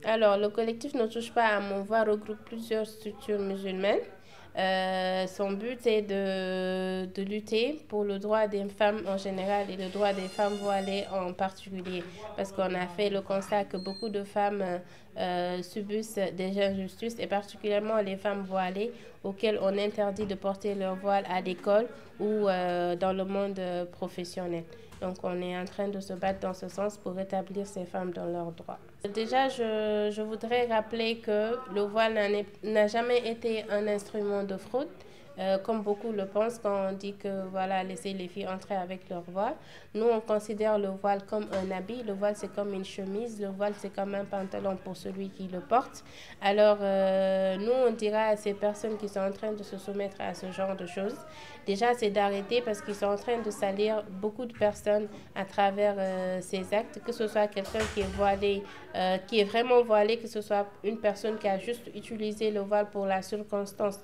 Alors, le collectif Ne touche pas à mon voix regroupe plusieurs structures musulmanes. Son but est de lutter pour le droit des femmes en général et le droit des femmes voilées en particulier. Parce qu'on a fait le constat que beaucoup de femmes subissent des injustices et particulièrement les femmes voilées auxquelles on interdit de porter leur voile à l'école ou dans le monde professionnel. Donc on est en train de se battre dans ce sens pour rétablir ces femmes dans leurs droits. Déjà, je voudrais rappeler que le voile n'a jamais été un instrument de fraude, comme beaucoup le pensent quand on dit que voilà, laisser les filles entrer avec leur voile. Nous, on considère le voile comme un habit. Le voile, c'est comme une chemise. Le voile, c'est comme un pantalon pour celui qui le porte. Alors, nous, on dira à ces personnes qui sont en train de se soumettre à ce genre de choses, déjà, c'est d'arrêter parce qu'ils sont en train de salir beaucoup de personnes à travers ces actes, que ce soit quelqu'un qui est voilé, qui est vraiment voilé, que ce soit une personne qui a juste utilisé le voile pour la circonstance,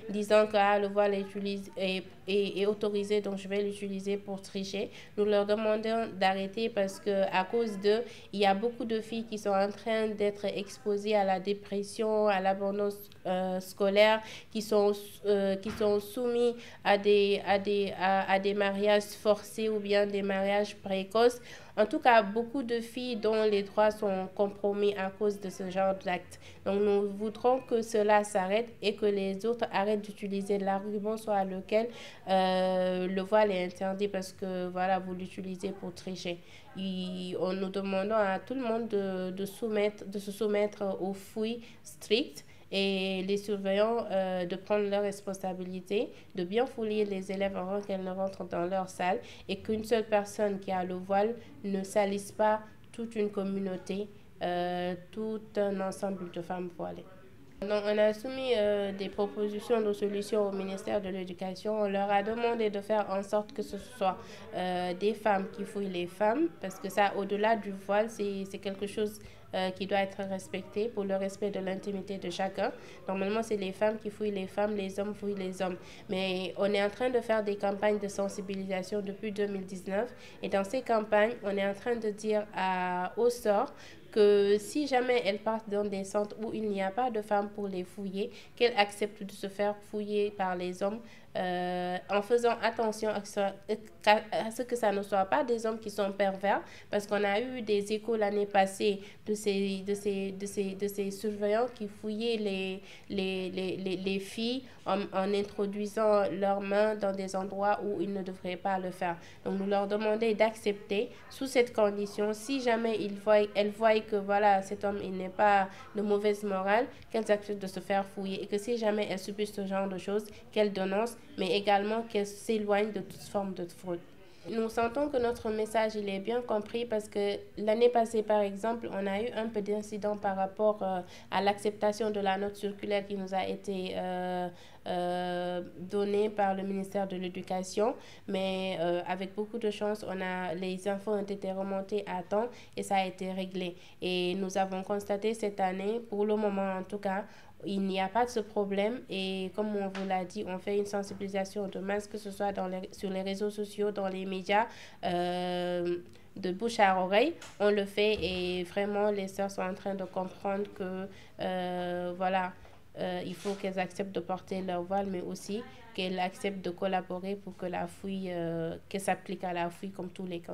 disant que ah, le voile est autorisé, donc je vais l'utiliser pour tricher. Nous leur demandons d'arrêter parce que à cause d'eux, il y a beaucoup de filles qui sont en train d'être exposées à la dépression, à l'abandon scolaire, qui sont soumis à des mariages forcés ou bien des mariages précoces. En tout cas, beaucoup de filles dont les droits sont compromis à cause de ce genre d'actes. Donc, nous voudrons que cela s'arrête et que les autres arrêtent d'utiliser l'argument sur lequel le voile est interdit parce que voilà, vous l'utilisez pour tricher. Nous demandons à tout le monde de se soumettre aux fouilles strictes et les surveillants de prendre leurs responsabilités, de bien fouiller les élèves avant qu'elles ne rentrent dans leur salle et qu'une seule personne qui a le voile ne salisse pas toute une communauté, tout un ensemble de femmes voilées. Donc, on a soumis des propositions de solutions au ministère de l'Éducation. On leur a demandé de faire en sorte que ce soit des femmes qui fouillent les femmes, parce que ça, au-delà du voile, c'est quelque chose qui doit être respecté pour le respect de l'intimité de chacun. Normalement, c'est les femmes qui fouillent les femmes, les hommes fouillent les hommes. Mais on est en train de faire des campagnes de sensibilisation depuis 2019. Et dans ces campagnes, on est en train de dire au sort que si jamais elles partent dans des centres où il n'y a pas de femmes pour les fouiller, qu'elles acceptent de se faire fouiller par les hommes en faisant attention à ce que ça ne soit pas des hommes qui sont pervers, parce qu'on a eu des échos l'année passée de ces surveillants qui fouillaient les filles en introduisant leurs mains dans des endroits où ils ne devraient pas le faire. Donc nous leur demandons d'accepter sous cette condition, si jamais elles voient que voilà, cet homme il n'est pas de mauvaise morale, qu'elles acceptent de se faire fouiller et que si jamais elles subissent ce genre de choses, qu'elles dénoncent, mais également qu'elles s'éloignent de toute forme de fraude. Nous sentons que notre message il est bien compris parce que l'année passée, par exemple, on a eu un peu d'incidents par rapport à l'acceptation de la note circulaire qui nous a été donnée par le ministère de l'Éducation. Mais avec beaucoup de chance, les infos ont été remontées à temps et ça a été réglé. Et nous avons constaté cette année, pour le moment en tout cas, il n'y a pas de ce problème et comme on vous l'a dit, on fait une sensibilisation de masse, que ce soit sur les réseaux sociaux, dans les médias, de bouche à oreille. On le fait et vraiment les sœurs sont en train de comprendre que voilà, il faut qu'elles acceptent de porter leur voile, mais aussi qu'elles acceptent de collaborer pour que la fouille, qu'elles s'applique à la fouille comme tous les candidats.